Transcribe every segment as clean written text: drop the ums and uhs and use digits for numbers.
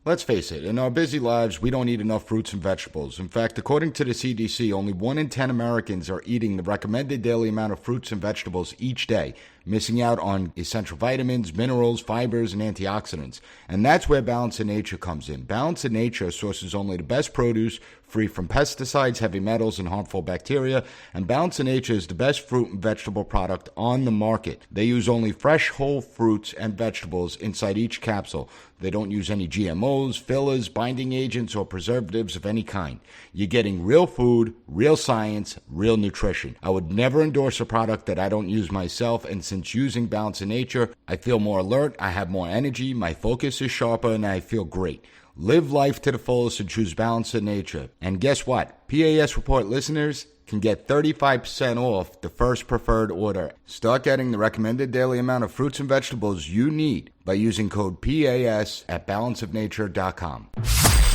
Let's face it, in our busy lives, we don't eat enough fruits and vegetables. In fact, according to the CDC, only 1 in 10 Americans are eating the recommended daily amount of fruits and vegetables each day, missing out on essential vitamins, minerals, fibers, and antioxidants. And that's where Balance in Nature comes in. Balance in Nature sources only the best produce, free from pesticides, heavy metals, and harmful bacteria. And Balance in Nature is the best fruit and vegetable product on the market. They use only fresh, whole fruits and vegetables inside each capsule. They don't use any GMOs, fillers, binding agents, or preservatives of any kind. You're getting real food, real science, real nutrition. I would never endorse a product that I don't use myself, and since using Balance in Nature, I feel more alert, I have more energy, my focus is sharper, and I feel great. Live life to the fullest and choose Balance in Nature. And guess what? P.A.S. Report listeners can get 35% off the first preferred order. Start getting the recommended daily amount of fruits and vegetables you need by using code PAS at balanceofnature.com.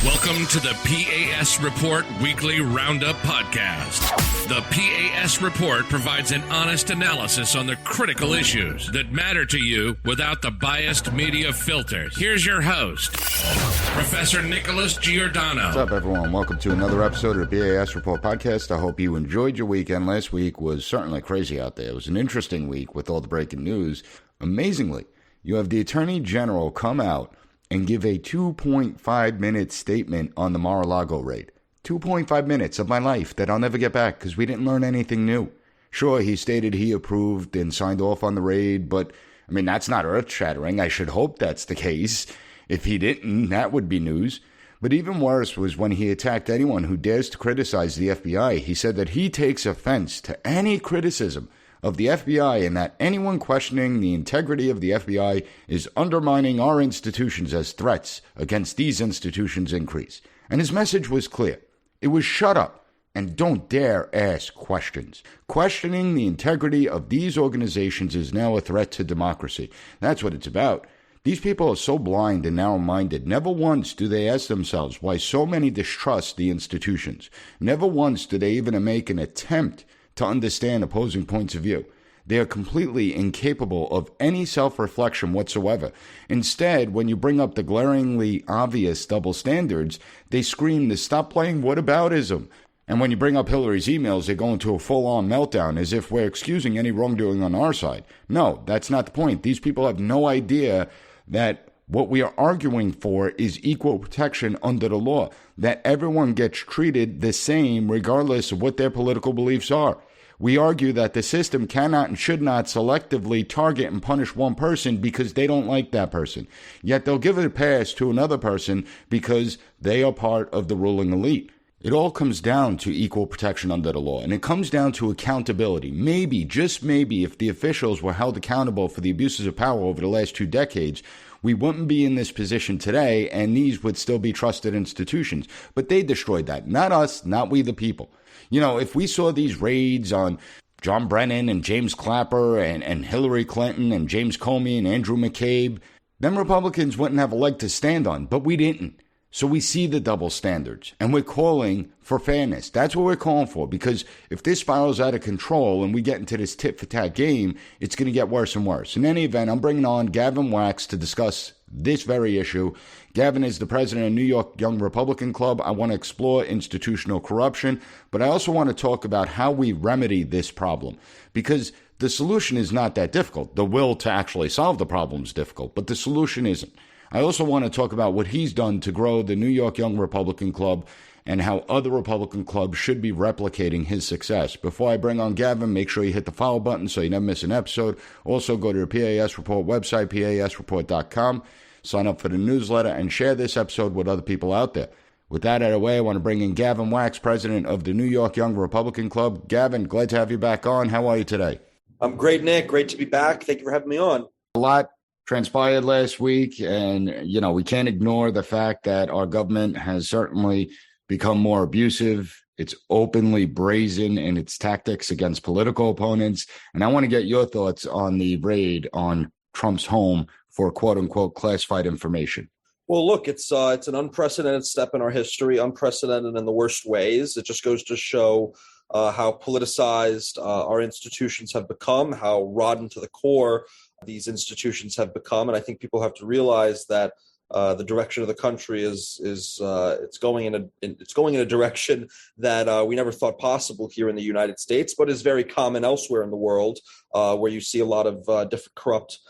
Welcome to the P.A.S. Report Weekly Roundup Podcast. The P.A.S. Report provides an honest analysis on the critical issues that matter to you without the biased media filters. Here's your host, Professor Nicholas Giordano. What's up, everyone? Welcome to another episode of the P.A.S. Report Podcast. I hope you enjoyed your weekend. Last week was certainly crazy out there. It was an interesting week with all the breaking news. Amazingly, you have the Attorney General come out and give a 2.5-minute statement on the Mar-a-Lago raid. 2.5 minutes of my life that I'll never get back because we didn't learn anything new. Sure, he stated he approved and signed off on the raid, but, I mean, that's not earth-shattering. I should hope that's the case. If he didn't, that would be news. But even worse was when he attacked anyone who dares to criticize the FBI. He said that he takes offense to any criticism of the FBI and that anyone questioning the integrity of the FBI is undermining our institutions as threats against these institutions increase. And his message was clear. It was shut up and don't dare ask questions. Questioning the integrity of these organizations is now a threat to democracy. That's what it's about. These people are so blind and narrow-minded. Never once do they ask themselves why so many distrust the institutions. Never once do they even make an attempt to understand opposing points of view. They are completely incapable of any self-reflection whatsoever. Instead, when you bring up the glaringly obvious double standards, they scream to stop playing whataboutism. And when you bring up Hillary's emails, they go into a full-on meltdown as if we're excusing any wrongdoing on our side. No, that's not the point. These people have no idea that what we are arguing for is equal protection under the law, that everyone gets treated the same regardless of what their political beliefs are. We argue that the system cannot and should not selectively target and punish one person because they don't like that person. Yet they'll give it a pass to another person because they are part of the ruling elite. It all comes down to equal protection under the law, and it comes down to accountability. Maybe, just maybe, if the officials were held accountable for the abuses of power over the last 2 decades, we wouldn't be in this position today, and these would still be trusted institutions. But they destroyed that. Not us, not we the people. You know, if we saw these raids on John Brennan and James Clapper and Hillary Clinton and James Comey and Andrew McCabe, then Republicans wouldn't have a leg to stand on, but we didn't. So we see the double standards, and we're calling for fairness. That's what we're calling for, because if this spirals out of control and we get into this tit-for-tat game, it's going to get worse and worse. In any event, I'm bringing on Gavin Wax to discuss this very issue. Gavin is the president of New York Young Republican Club. I want to explore institutional corruption, but I also want to talk about how we remedy this problem, because the solution is not that difficult. The will to actually solve the problem is difficult, but the solution isn't. I also want to talk about what he's done to grow the New York Young Republican Club and how other Republican clubs should be replicating his success. Before I bring on Gavin, make sure you hit the follow button so you never miss an episode. Also, go to the PAS Report website, pasreport.com, sign up for the newsletter, and share this episode with other people out there. With that out of the way, I want to bring in Gavin Wax, president of the New York Young Republican Club. Gavin, glad to have you back on. How are you today? I'm great, Nick. Great to be back. Thank you for having me on. A lot transpired last week, and we can't ignore the fact that our government has certainly become more abusive. It's openly brazen in its tactics against political opponents, and I want to get your thoughts on the raid on Trump's home for quote-unquote classified information. Well, look, it's an unprecedented step in our history, unprecedented in the worst ways. It just goes to show how politicized our institutions have become, how rotten to the core these institutions have become. And I think people have to realize that the direction of the country is it's going in a direction that we never thought possible here in the United States, but is very common elsewhere in the world, where you see a lot of different corrupt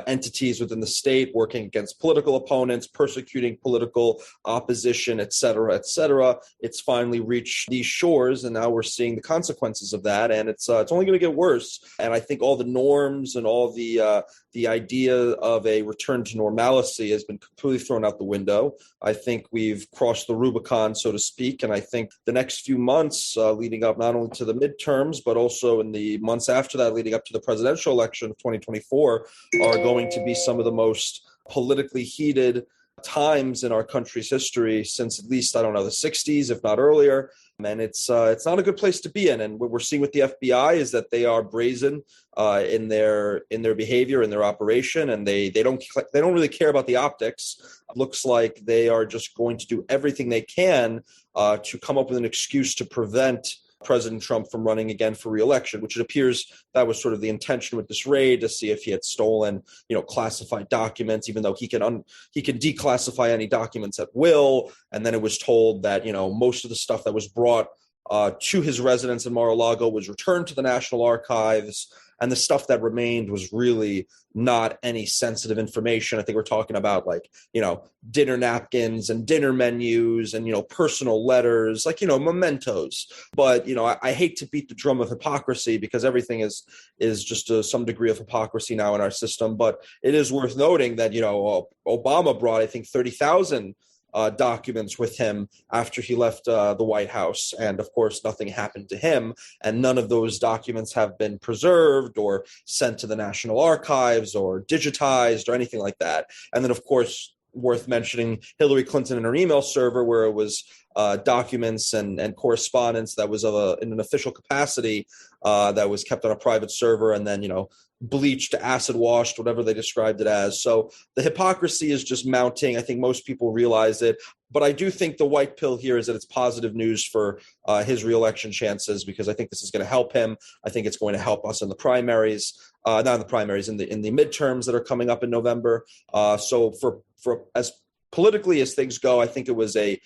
entities within the state working against political opponents, persecuting political opposition, et cetera, et cetera. It's finally reached these shores, and now we're seeing the consequences of that, and it's only going to get worse. And I think all the norms and all the idea of a return to normalcy has been completely thrown out the window. I think we've crossed the Rubicon, so to speak, and I think the next few months leading up not only to the midterms, but also in the months after that leading up to the presidential election of 2024 are going to be some of the most politically heated times in our country's history since at least, I don't know, the 60s, if not earlier. And it's not a good place to be in. And what we're seeing with the FBI is that they are brazen in their behavior, in their operation, and they don't really care about the optics. It looks like they are just going to do everything they can to come up with an excuse to prevent President Trump from running again for re-election, which it appears that was sort of the intention with this raid, to see if he had stolen, classified documents, even though he can declassify any documents at will. And then it was told that, most of the stuff that was brought to his residence in Mar-a-Lago was returned to the National Archives. And the stuff that remained was really not any sensitive information. I think we're talking about dinner napkins and dinner menus and, personal letters, mementos. But, I hate to beat the drum of hypocrisy because everything is just some degree of hypocrisy now in our system. But it is worth noting that, Obama brought, I think, 30,000 documents with him after he left the White House. And of course, nothing happened to him. And none of those documents have been preserved or sent to the National Archives or digitized or anything like that. And then, of course, worth mentioning Hillary Clinton and her email server, where it was documents and correspondence that was in an official capacity that was kept on a private server and then, bleached, acid washed, whatever they described it as. So the hypocrisy is just mounting. I think most people realize it. But I do think the white pill here is that it's positive news for his reelection chances, because I think this is going to help him. I think it's going to help us in the primaries, not in the primaries, in the midterms that are coming up in November. So for as politically as things go, I think it was a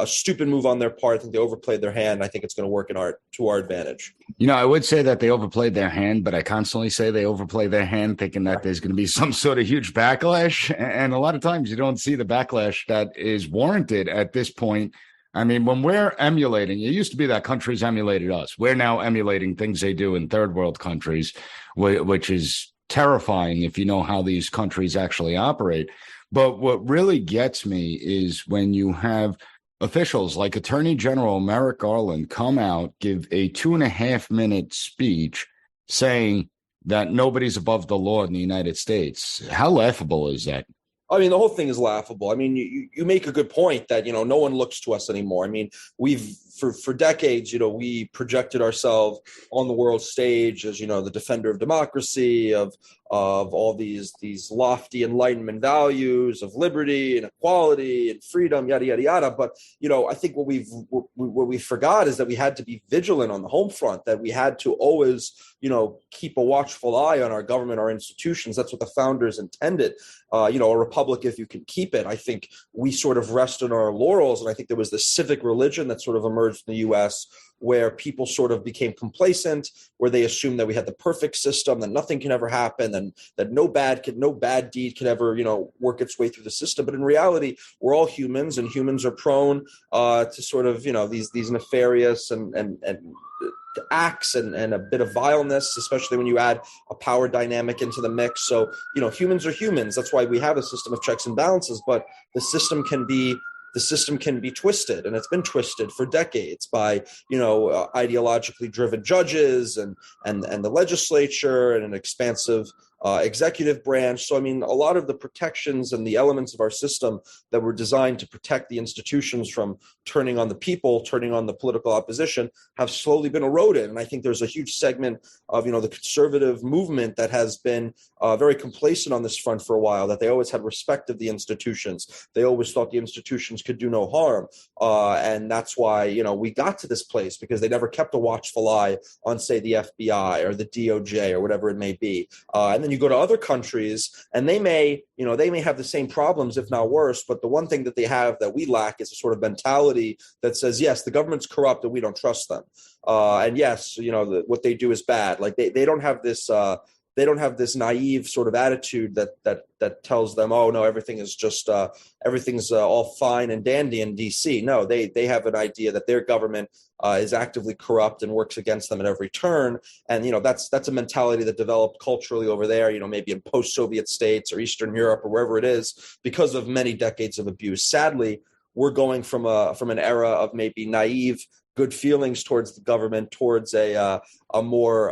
stupid move on their part. I think they overplayed their hand. I think it's going to work to our advantage. I would say that they overplayed their hand, but I constantly say they overplay their hand thinking that there's going to be some sort of huge backlash. And a lot of times you don't see the backlash that is warranted at this point. I mean, when we're emulating, it used to be that countries emulated us. We're now emulating things they do in third world countries, which is terrifying if you know how these countries actually operate. But what really gets me is when you have officials like Attorney General Merrick Garland come out, give a 2.5-minute speech saying that nobody's above the law in the United States. How laughable is that? I mean, the whole thing is laughable. I mean, you make a good point that, no one looks to us anymore. I mean, we've for decades, we projected ourselves on the world stage as, the defender of democracy, of all these lofty Enlightenment values of liberty and equality and freedom, yada, yada, yada. But, I think what we forgot is that we had to be vigilant on the home front, that we had to always, keep a watchful eye on our government, our institutions. That's what the founders intended. A republic, if you can keep it. I think we sort of rest on our laurels. And I think there was this civic religion that sort of emerged in the U.S., where people sort of became complacent, where they assumed that we had the perfect system, that nothing can ever happen, and that no bad deed could ever, work its way through the system. But in reality, we're all humans, and humans are prone to sort of, these nefarious and acts and a bit of vileness, especially when you add a power dynamic into the mix. So, humans are humans. That's why we have a system of checks and balances, but the system can be twisted, and it's been twisted for decades by, ideologically driven judges and the legislature and an expansive executive branch. So, I mean, a lot of the protections and the elements of our system that were designed to protect the institutions from turning on the people, turning on the political opposition, have slowly been eroded. And I think there's a huge segment of, the conservative movement that has been very complacent on this front for a while, that they always had respect of the institutions. They always thought the institutions could do no harm. And that's why, we got to this place, because they never kept a watchful eye on, say, the FBI or the DOJ or whatever it may be. And then then you go to other countries, and they may have the same problems, if not worse. But the one thing that they have that we lack is a sort of mentality that says, yes, the government's corrupt and we don't trust them. And yes, what they do is bad. Like they don't have this. They don't have this naive sort of attitude that tells them, oh no, everything is just everything's all fine and dandy in D.C. No, they have an idea that their government is actively corrupt and works against them at every turn. And that's a mentality that developed culturally over there. Maybe in post-Soviet states or Eastern Europe or wherever it is, because of many decades of abuse. Sadly, we're going from an era of maybe naive good feelings towards the government towards a more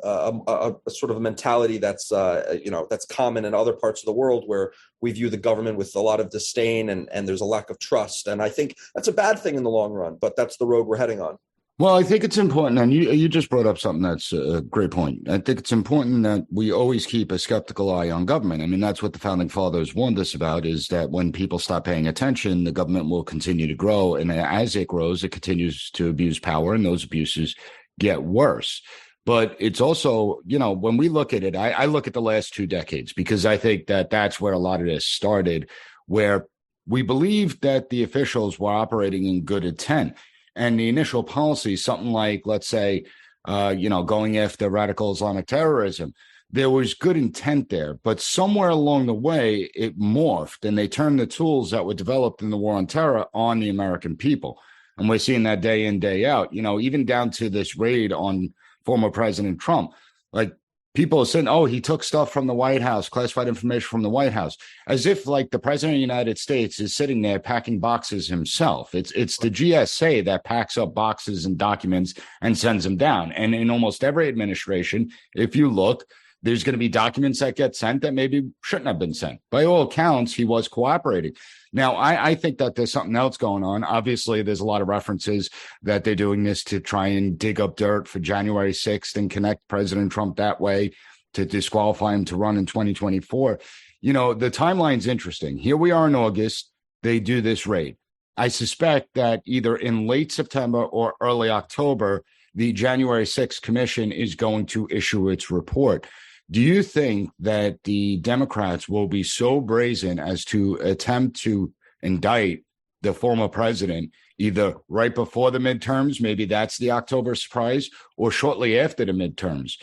a sort of a mentality that's that's common in other parts of the world, where we view the government with a lot of disdain and there's a lack of trust. And I think that's a bad thing in the long run, but that's the road we're heading on. Well, I think it's important, and you just brought up something that's a great point. I think it's important that we always keep a skeptical eye on government. I mean, that's what the founding fathers warned us about, is that when people stop paying attention, the government will continue to grow. And as it grows, it continues to abuse power, and those abuses get worse. But it's also, when we look at it, I look at the last 2 decades, because I think that that's where a lot of this started, where we believed that the officials were operating in good intent. And the initial policy, something like, let's say, going after radical Islamic terrorism, there was good intent there. But somewhere along the way, it morphed, and they turned the tools that were developed in the war on terror on the American people. And we're seeing that day in, day out, even down to this raid on former President Trump. Like, people are saying, oh, he took stuff from the White House, classified information from the White House, as if like the president of the United States is sitting there packing boxes himself. It's the GSA that packs up boxes and documents and sends them down. And in almost every administration, if you look, there's going to be documents that get sent that maybe shouldn't have been sent. By all accounts, he was cooperating. Now, I think that there's something else going on. Obviously, there's a lot of references that they're doing this to try and dig up dirt for January 6th and connect President Trump that way to disqualify him to run in 2024. The timeline's interesting. Here we are in August. They do this raid. I suspect that either in late September or early October, the January 6th commission is going to issue its report. Do you think that the Democrats will be so brazen as to attempt to indict the former president either right before the midterms, maybe that's the October surprise, or shortly after the midterms,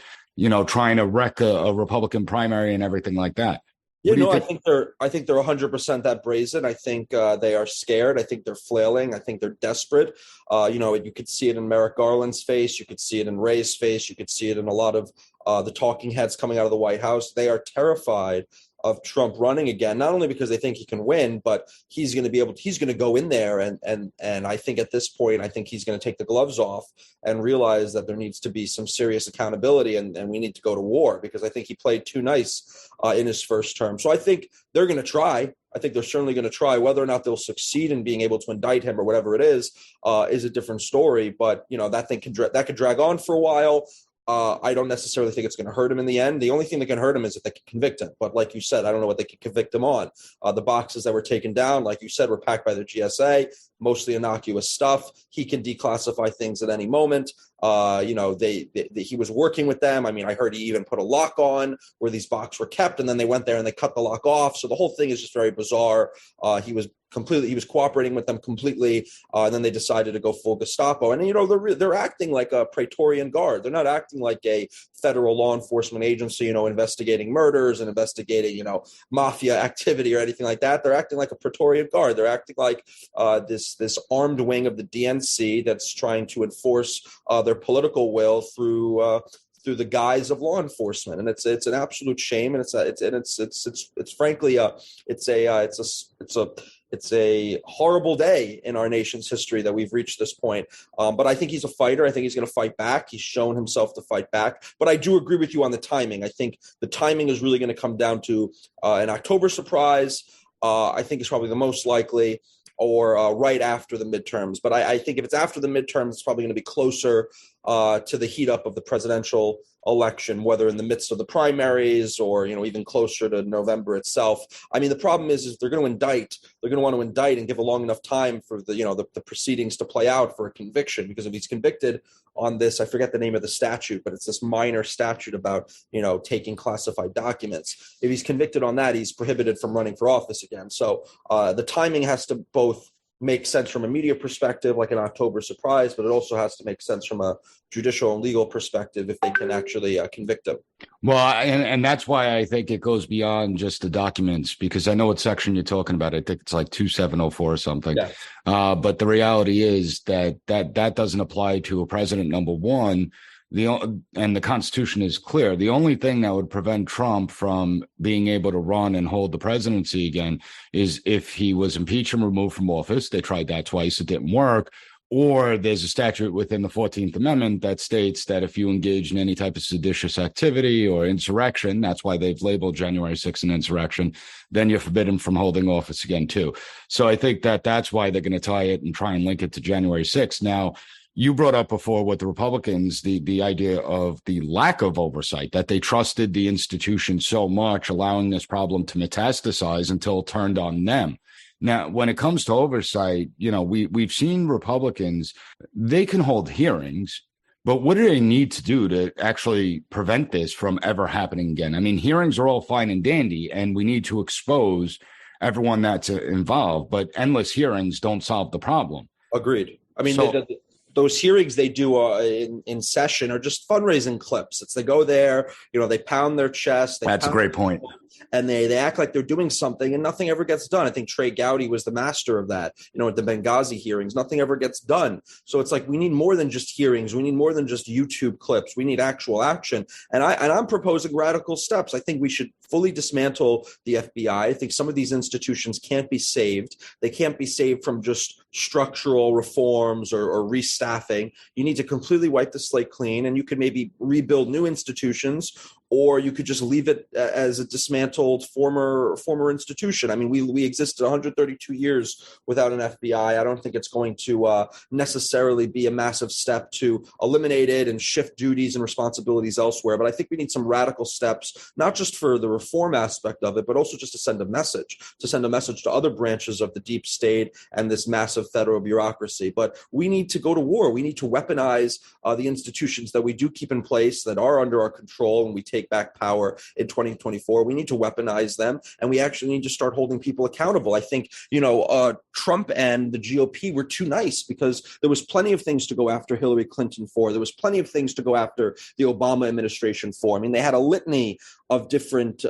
trying to wreck a Republican primary and everything like that? I think they're 100% that brazen. I think they are scared. I think they're flailing. I think they're desperate. You could see it in Merrick Garland's face. You could see it in Ray's face. You could see it in a lot of the talking heads coming out of the White House. They are terrified of Trump running again, not only because they think he can win, but he's going to go in there. And I think at this point, I think he's going to take the gloves off and realize that there needs to be some serious accountability, and we need to go to war, because I think he played too nice in his first term. So I think they're going to try. I think they're certainly going to try. Whether or not they'll succeed in being able to indict him or whatever it is a different story. But, that thing that could drag on for a while. I don't necessarily think it's going to hurt him in the end. The only thing that can hurt him is if they can convict him. But like you said, I don't know what they can convict him on. The boxes that were taken down, like you said, were packed by the GSA, mostly innocuous stuff. He can declassify things at any moment. He was working with them. I mean, I heard he even put a lock on where these boxes were kept, and then they went there and they cut the lock off. So the whole thing is just very bizarre. He was cooperating with them completely, and then they decided to go full Gestapo. And they're acting like a Praetorian Guard. They're not acting like a federal law enforcement agency, investigating murders and investigating, mafia activity or anything like that. They're acting like a Praetorian Guard. They're acting like this armed wing of the DNC that's trying to enforce their political will through the guise of law enforcement. And it's an absolute shame, and it's frankly it's a horrible day in our nation's history that we've reached this point. But I think he's a fighter. I think he's going to fight back. He's shown himself to fight back. But I do agree with you on the timing. I think the timing is really going to come down to an October surprise. I think it's probably the most likely, or right after the midterms. But I think if it's after the midterms, it's probably going to be closer to the heat up of the presidential election, whether in the midst of the primaries or, even closer to November itself. I mean, the problem is they're going to indict. They're going to want to indict and give a long enough time for the proceedings to play out for a conviction, because if he's convicted on this, I forget the name of the statute, but it's this minor statute about, taking classified documents. If he's convicted on that, he's prohibited from running for office again. So the timing has to both make sense from a media perspective, like an October surprise, but it also has to make sense from a judicial and legal perspective if they can actually convict him. Well, and that's why I think it goes beyond just the documents, because I know what section you're talking about. I think it's like 2704 or something. Yeah. But the reality is that doesn't apply to a president, number one. And the Constitution is clear. The only thing that would prevent Trump from being able to run and hold the presidency again is if he was impeached and removed from office. They tried that twice. It didn't work. Or there's a statute within the 14th Amendment that states that if you engage in any type of seditious activity or insurrection, that's why they've labeled January 6th an insurrection, then you're forbidden from holding office again, too. So I think that's why they're going to tie it and try and link it to January 6th. Now, you brought up before with the Republicans the idea of the lack of oversight, that they trusted the institution so much, allowing this problem to metastasize until it turned on them. Now, when it comes to oversight, we've seen Republicans, they can hold hearings, but what do they need to do to actually prevent this from ever happening again? I mean, hearings are all fine and dandy, and we need to expose everyone that's involved, but endless hearings don't solve the problem. Agreed. I mean, those hearings they do in session are just fundraising clips. They go there, they pound their chest. That's a great point. And they act like they're doing something and nothing ever gets done. I think Trey Gowdy was the master of that, at the Benghazi hearings. Nothing ever gets done. So it's like we need more than just hearings. We need more than just YouTube clips. We need actual action. And I'm proposing radical steps. I think we should fully dismantle the FBI. I think some of these institutions can't be saved. They can't be saved from just structural reforms or restaffing. You need to completely wipe the slate clean, and you could maybe rebuild new institutions, or you could just leave it as a dismantled former institution. I mean, we existed 132 years without an FBI. I don't think it's going to necessarily be a massive step to eliminate it and shift duties and responsibilities elsewhere. But I think we need some radical steps, not just for the reform aspect of it, but also just to send a message to other branches of the deep state and this massive federal bureaucracy. But we need to go to war. We need to weaponize the institutions that we do keep in place that are under our control when we take back power in 2024. We need to weaponize them, and we actually need to start holding people accountable. I think, Trump and the GOP were too nice, because there was plenty of things to go after Hillary Clinton for. There was plenty of things to go after the Obama administration for. I mean, they had a litany of different,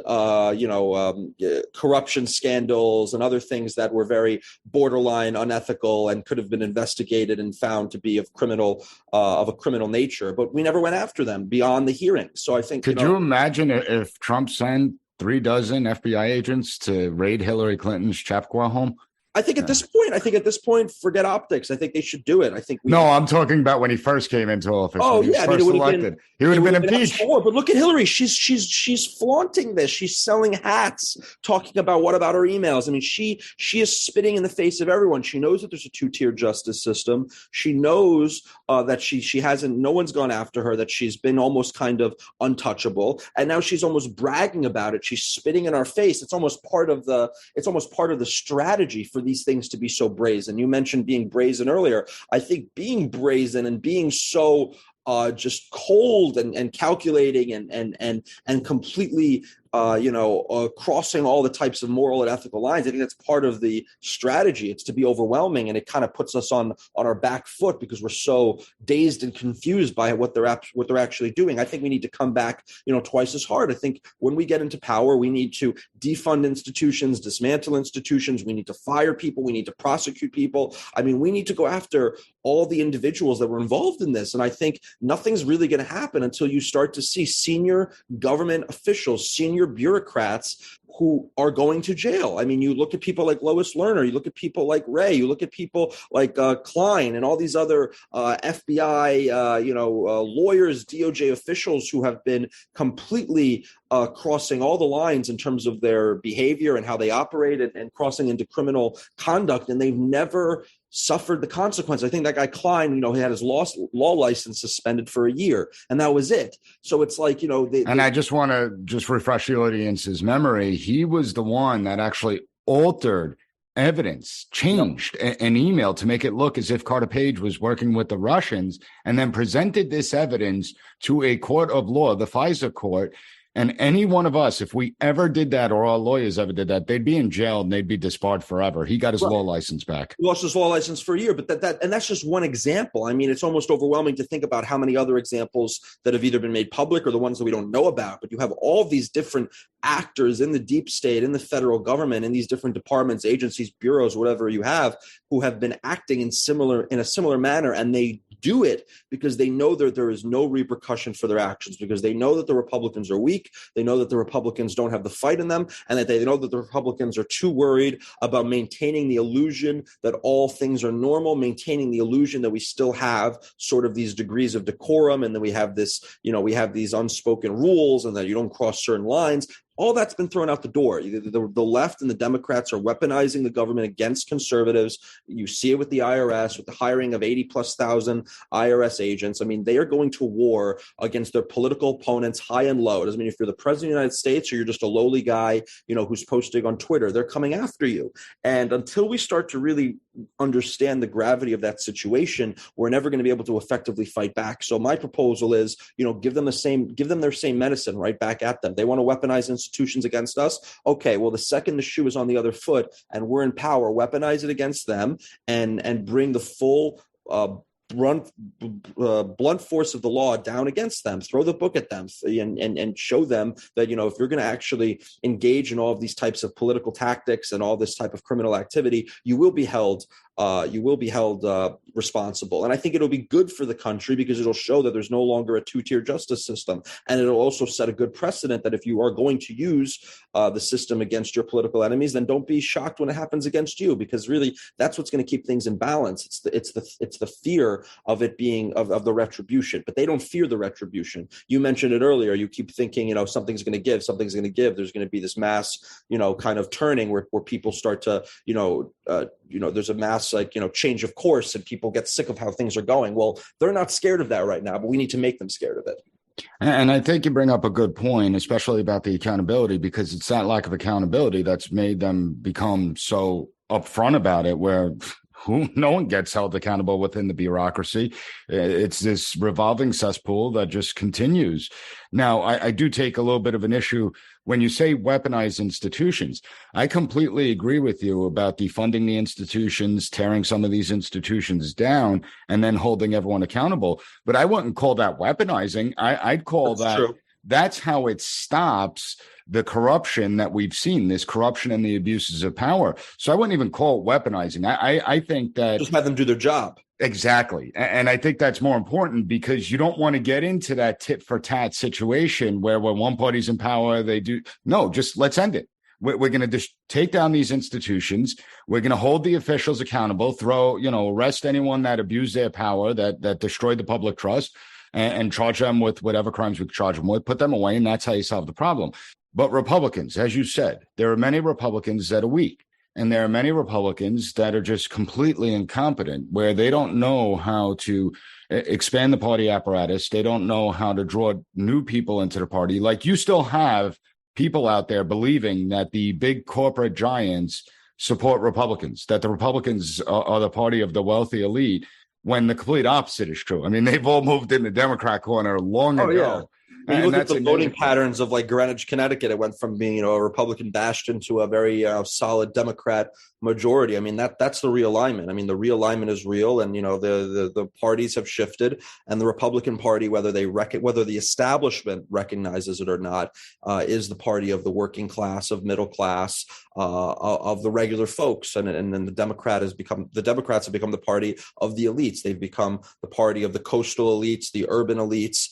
corruption scandals and other things that were very borderline unethical and could have been investigated and found to be of a criminal nature. But we never went after them beyond the hearings. So I think, could you imagine if Trump sent 36 FBI agents to raid Hillary Clinton's Chappaqua home? I think at this point, forget optics. I think they should do it. I'm talking about when he first came into office. Oh, yeah. He would have been impeached. But look at Hillary. She's flaunting this. She's selling hats, talking about what about her emails. I mean, she is spitting in the face of everyone. She knows that there's a two-tier justice system. She knows that she hasn't, no one's gone after her, that she's been almost kind of untouchable. And now she's almost bragging about it. She's spitting in our face. It's almost part of the strategy for these things to be so brazen. You mentioned being brazen earlier. I think being brazen and being so just cold and calculating and completely crossing all the types of moral and ethical lines. I think that's part of the strategy. It's to be overwhelming, and it kind of puts us on our back foot because we're so dazed and confused by what they're actually doing. I think we need to come back, twice as hard. I think when we get into power, we need to defund institutions, dismantle institutions. We need to fire people. We need to prosecute people. I mean, we need to go after all the individuals that were involved in this. And I think nothing's really going to happen until you start to see senior government officials, senior bureaucrats who are going to jail. I mean, you look at people like Lois Lerner, you look at people like Ray, you look at people like Klein and all these other FBI, lawyers, DOJ officials who have been completely crossing all the lines in terms of their behavior and how they operate and crossing into criminal conduct, and they've never suffered the consequence. I think that guy Klein, he had his law license suspended for a year, and that was it. So it's like, I just want to refresh the audience's memory. He was the one that actually altered evidence, changed an email to make it look as if Carter Page was working with the Russians, and then presented this evidence to a court of law, the FISA court. And any one of us, if we ever did that, or our lawyers ever did that, they'd be in jail and they'd be disbarred forever. He got his law license back. He lost his law license for a year, but that's just one example. I mean, it's almost overwhelming to think about how many other examples that have either been made public or the ones that we don't know about. But you have all these different actors in the deep state, in the federal government, in these different departments, agencies, bureaus, whatever you have, who have been acting in a similar manner, and they do it because they know that there is no repercussion for their actions, because they know that the Republicans are weak, they know that the Republicans don't have the fight in them, and that they know that the Republicans are too worried about maintaining the illusion that all things are normal, maintaining the illusion that we still have sort of these degrees of decorum, and that we have this, we have these unspoken rules, and that you don't cross certain lines. All that's been thrown out the door. The left and the Democrats are weaponizing the government against conservatives. You see it with the IRS, with the hiring of 80,000+ IRS agents. I mean, they are going to war against their political opponents, high and low. It doesn't mean if you're the president of the United States or you're just a lowly guy, who's posting on Twitter. They're coming after you. And until we start to really understand the gravity of that situation, we're never going to be able to effectively fight back. So my proposal is, give them their same medicine right back at them. They want to weaponize institutions against us. Okay, well, the second the shoe is on the other foot and we're in power, weaponize it against them and bring the full blunt force of the law down against them. Throw the book at them and show them that, if you're going to actually engage in all of these types of political tactics and all this type of criminal activity, you will be held responsible. And I think it'll be good for the country because it'll show that there's no longer a two-tier justice system. And it'll also set a good precedent that if you are going to use the system against your political enemies, then don't be shocked when it happens against you, because really that's what's going to keep things in balance. It's the fear of it being of the retribution, but they don't fear the retribution. You mentioned it earlier. You keep thinking, something's going to give. There's going to be this mass, kind of turning where people start to, there's a mass change of course and people get sick of how things are going. Well, they're not scared of that right now, but we need to make them scared of it. And I think you bring up a good point, especially about the accountability, because it's that lack of accountability that's made them become so upfront about it, where no one gets held accountable within the bureaucracy. It's this revolving cesspool that just continues. Now, I do take a little bit of an issue when you say weaponize institutions. I completely agree with you about defunding the institutions, tearing some of these institutions down, and then holding everyone accountable. But I wouldn't call that weaponizing. I'd call that's how it stops the corruption that we've seen, this corruption and the abuses of power. So I wouldn't even call it weaponizing. I think that just have them do their job. Exactly. And I think that's more important, because you don't want to get into that tit for tat situation where when one party's in power, they do. No, just let's end it. We're going to just take down these institutions. We're going to hold the officials accountable, arrest anyone that abused their power, that destroyed the public trust, and charge them with whatever crimes we charge them with, put them away. And that's how you solve the problem. But Republicans, as you said, there are many Republicans that are weak. And there are many Republicans that are just completely incompetent, where they don't know how to expand the party apparatus. They don't know how to draw new people into the party. Like, you still have people out there believing that the big corporate giants support Republicans, that the Republicans are the party of the wealthy elite, when the complete opposite is true. I mean, they've all moved in the Democrat corner long ago. Yeah. When you look at the voting patterns of like Greenwich, Connecticut, it went from being, a Republican bastion to a very solid Democrat majority. I mean, that's the realignment. I mean, the realignment is real, and the parties have shifted, and the Republican Party, whether the establishment recognizes it or not, is the party of the working class, of middle class, of the regular folks, and then the Democrats have become the party of the elites. They've become the party of the coastal elites, the urban elites,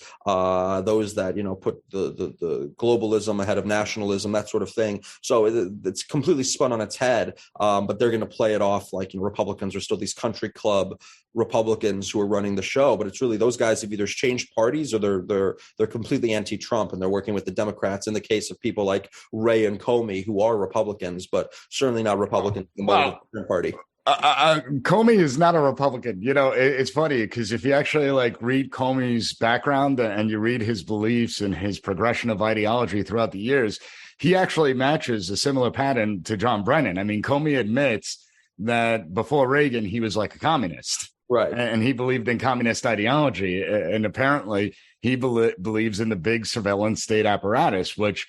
those that that, put the globalism ahead of nationalism, that sort of thing. So it's completely spun on its head. But they're going to play it off like Republicans are still these country club Republicans who are running the show. But it's really those guys have either changed parties or they're completely anti-Trump, and they're working with the Democrats. In the case of people like Ray and Comey, who are Republicans, but certainly not Republicans in the party. Comey is not a Republican. It's funny because if you actually read Comey's background and you read his beliefs and his progression of ideology throughout the years, he actually matches a similar pattern to John Brennan. I mean, Comey admits that before Reagan, he was like a communist. Right. And he believed in communist ideology. And apparently he believes in the big surveillance state apparatus, which,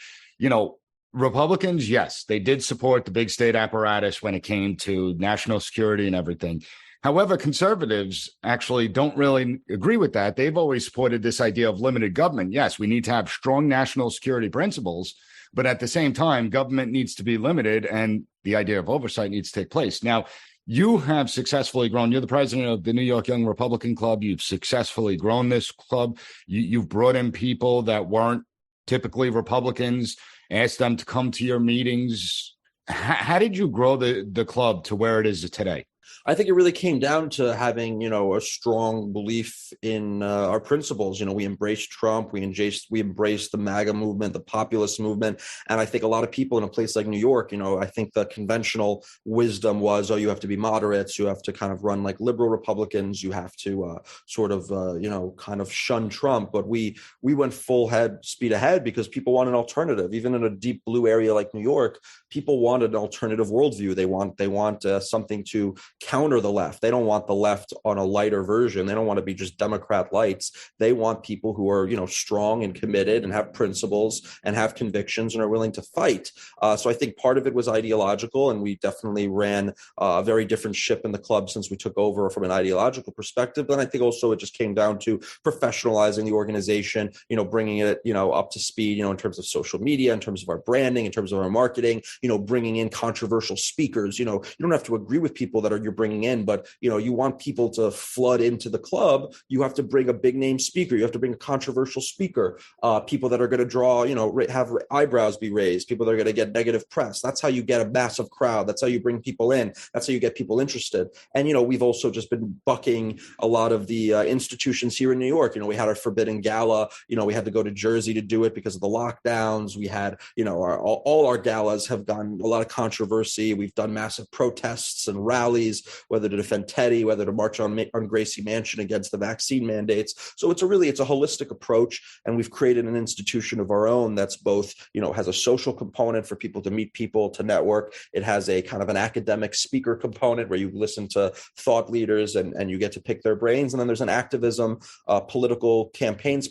Republicans, yes, they did support the big state apparatus when it came to national security and everything. However, conservatives actually don't really agree with that. They've always supported this idea of limited government. Yes, we need to have strong national security principles, but at the same time, government needs to be limited and the idea of oversight needs to take place. Now, you have successfully grown. You're the president of the New York Young Republican Club. You've successfully grown this club. You've brought in people that weren't typically Republicans, asked them to come to your meetings. How did you grow the club to where it is today? I think it really came down to having, a strong belief in our principles. We embraced Trump, we embraced the MAGA movement, the populist movement. And I think a lot of people in a place like New York, I think the conventional wisdom was, you have to be moderates, you have to kind of run like liberal Republicans, you have to kind of shun Trump. But we went speed ahead because people want an alternative. Even in a deep blue area like New York, people want an alternative worldview. They want something to counter the left. They don't want the left on a lighter version. They don't want to be just Democrat lights. They want people who are, strong and committed and have principles and have convictions and are willing to fight. So I think part of it was ideological, and we definitely ran a very different ship in the club since we took over from an ideological perspective. Then I think also it just came down to professionalizing the organization, bringing it, up to speed, in terms of social media, in terms of our branding, in terms of our marketing, bringing in controversial speakers. You don't have to agree with people that you're bringing in, but you want people to flood into the club. You have to bring a big name speaker. You have to bring a controversial speaker, people that are going to draw, have eyebrows be raised, people that are going to get negative press. That's how you get a massive crowd. That's how you bring people in. That's how you get people interested. And we've also just been bucking a lot of the institutions here in New York. We had our Forbidden Gala. We had to go to Jersey to do it because of the lockdowns. We had all our galas have gotten a lot of controversy. We've done massive protests and rallies, whether to defend Teddy, whether to march on Gracie Mansion against the vaccine mandates. So it's a holistic approach, and we've created an institution of our own that's both, has a social component for people to meet people, to network. It has a kind of an academic speaker component where you listen to thought leaders and you get to pick their brains. And then there's an activism, political campaigns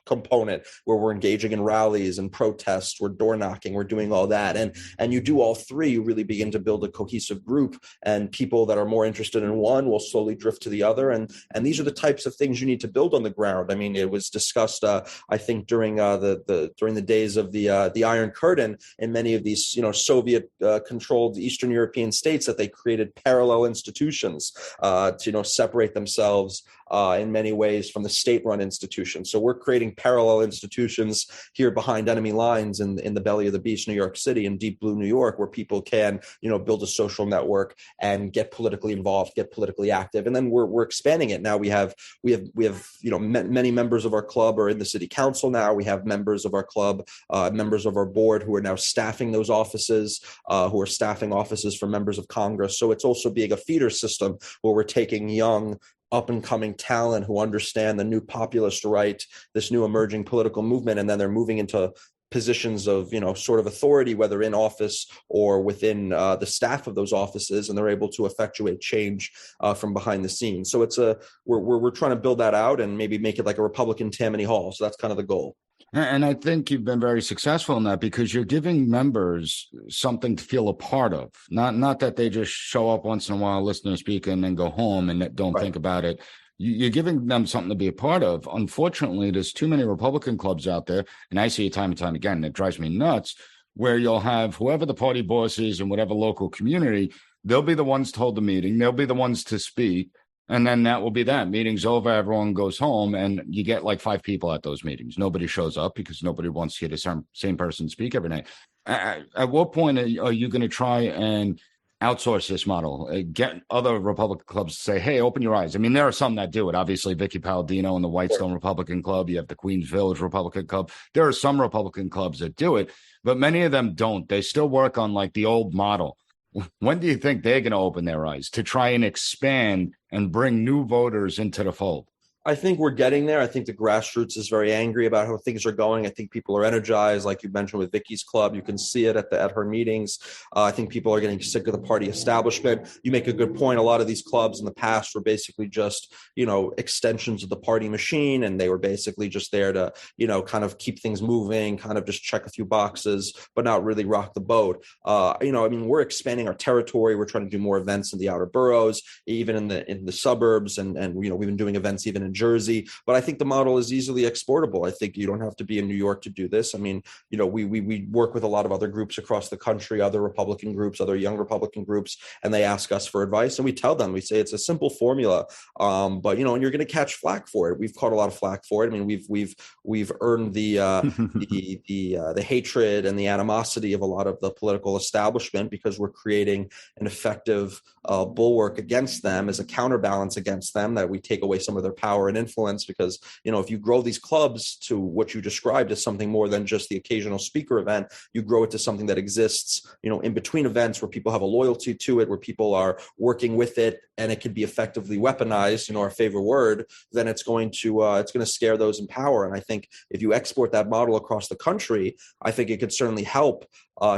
component where we're engaging in rallies and protests, we're door knocking, we're doing all that. And you do all three, you really begin to build a cohesive group, and people that are more interested in one will slowly drift to the other. And these are the types of things you need to build on the ground. I mean, it was discussed, I think, during the days of the Iron Curtain in many of these, Soviet controlled Eastern European states, that they created parallel institutions to, separate themselves in many ways from the state-run institutions. So we're creating parallel institutions here behind enemy lines in the belly of the beast, New York City, in deep blue New York, where people can, build a social network and get politically involved, get politically active. And then we're expanding it. Now we have many members of our club are in the city council now. We have members of our club, members of our board who are now staffing those offices, who are staffing offices for members of Congress. So it's also being a feeder system where we're taking young, up-and-coming talent who understand the new populist right, this new emerging political movement, and then they're moving into positions of, sort of authority, whether in office or within the staff of those offices, and they're able to effectuate change from behind the scenes. So we're trying to build that out and maybe make it like a Republican Tammany Hall. So that's kind of the goal. And I think you've been very successful in that, because you're giving members something to feel a part of, not that they just show up once in a while, listen to speak, and then go home and don't think about it. You're giving them something to be a part of. Unfortunately, there's too many Republican clubs out there, and I see it time and time again, and it drives me nuts, where you'll have whoever the party boss is in whatever local community, they'll be the ones to hold the meeting, they'll be the ones to speak, And then that will be that. Meeting's over, everyone goes home, and you get like 5 people at those meetings. Nobody shows up because nobody wants to hear the same person speak every night. At what point are you going to try and outsource this model? Get other Republican clubs to say, hey, open your eyes. I mean, there are some that do it. Obviously, Vicky Palladino and the Whitestone Republican Club. You have the Queens Village Republican Club. There are some Republican clubs that do it, but many of them don't. They still work on like the old model. When do you think they're going to open their eyes to try and expand and bring new voters into the fold? I think we're getting there. I think the grassroots is very angry about how things are going. I think people are energized, like you mentioned with Vicky's club. You can see it at her meetings. I think people are getting sick of the party establishment. You make a good point. A lot of these clubs in the past were basically just, extensions of the party machine, and they were basically just there to, kind of keep things moving, kind of just check a few boxes, but not really rock the boat. We're expanding our territory. We're trying to do more events in the outer boroughs, even in the suburbs, and we've been doing events even in Jersey, but I think the model is easily exportable. I think you don't have to be in New York to do this. I mean, we work with a lot of other groups across the country, other Republican groups, other young Republican groups, and they ask us for advice, and we tell them, we say it's a simple formula, but and you're going to catch flack for it. We've caught a lot of flack for it. I mean, we've earned the the hatred and the animosity of a lot of the political establishment because we're creating an effective bulwark against them as a counterbalance against them, that we take away some of their power and influence, because if you grow these clubs to what you described as something more than just the occasional speaker event, you grow it to something that exists in between events, where people have a loyalty to it, where people are working with it, and it can be effectively weaponized, our favorite word, then it's going to scare those in power. And I think if you export that model across the country, I think it could certainly help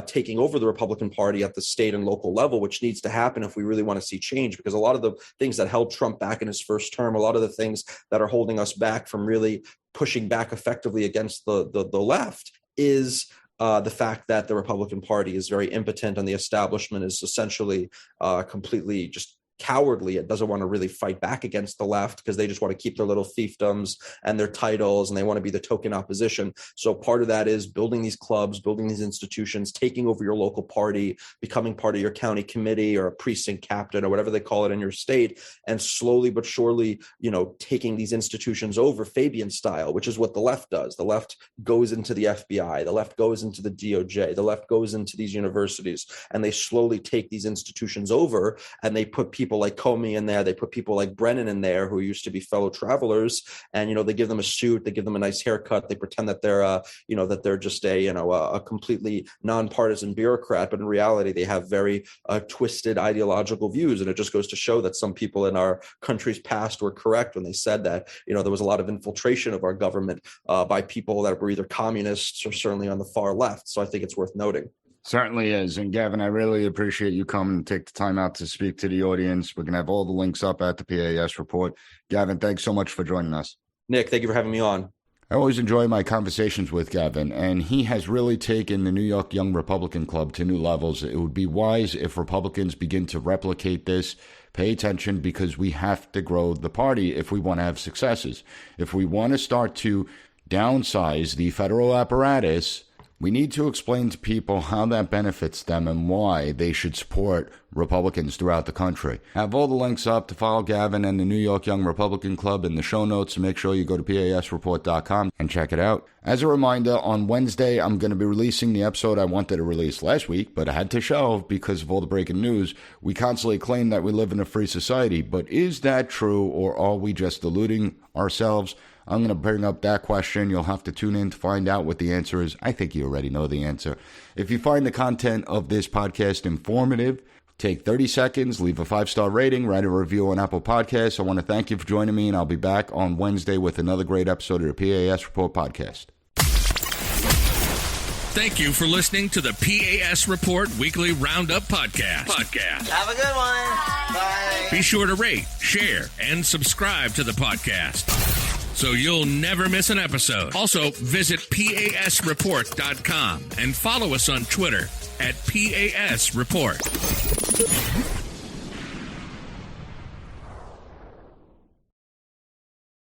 taking over the Republican Party at the state and local level, which needs to happen if we really want to see change. Because a lot of the things that held Trump back in his first term, a lot of the things that are holding us back from really pushing back effectively against the left is the fact that the Republican Party is very impotent and the establishment is essentially completely just cowardly. It doesn't want to really fight back against the left because they just want to keep their little fiefdoms and their titles, and they want to be the token opposition. So part of that is building these clubs, building these institutions, taking over your local party, becoming part of your county committee or a precinct captain or whatever they call it in your state, and slowly but surely, taking these institutions over Fabian style, which is what the left does. The left goes into the FBI, the left goes into the DOJ, the left goes into these universities, and they slowly take these institutions over, and they put people like Comey in there, they put people like Brennan in there who used to be fellow travelers, and they give them a suit, they give them a nice haircut, they pretend that they're that they're just a completely nonpartisan bureaucrat, but in reality they have very twisted ideological views. And it just goes to show that some people in our country's past were correct when they said that there was a lot of infiltration of our government by people that were either communists or certainly on the far left. So I think it's worth noting. Certainly is. And Gavin, I really appreciate you coming and take the time out to speak to the audience. We're going to have all the links up at the P.A.S. report. Gavin, thanks so much for joining us. Nick, thank you for having me on. I always enjoy my conversations with Gavin, and he has really taken the New York Young Republican Club to new levels. It would be wise if Republicans begin to replicate this. Pay attention, because we have to grow the party if we want to have successes. If we want to start to downsize the federal apparatus, we need to explain to people how that benefits them and why they should support Republicans throughout the country. Have all the links up to follow Gavin and the New York Young Republican Club in the show notes, so make sure you go to PASreport.com and check it out. As a reminder, on Wednesday, I'm going to be releasing the episode I wanted to release last week, but I had to shelve because of all the breaking news. We constantly claim that we live in a free society, but is that true, or are we just deluding ourselves? I'm going to bring up that question. You'll have to tune in to find out what the answer is. I think you already know the answer. If you find the content of this podcast informative, take 30 seconds, leave a 5-star rating, write a review on Apple Podcasts. I want to thank you for joining me, and I'll be back on Wednesday with another great episode of the P.A.S. Report podcast. Thank you for listening to the P.A.S. Report Weekly Roundup Podcast. Have a good one. Bye. Be sure to rate, share, and subscribe to the podcast so you'll never miss an episode. Also, visit PASreport.com and follow us on Twitter at PAS Report.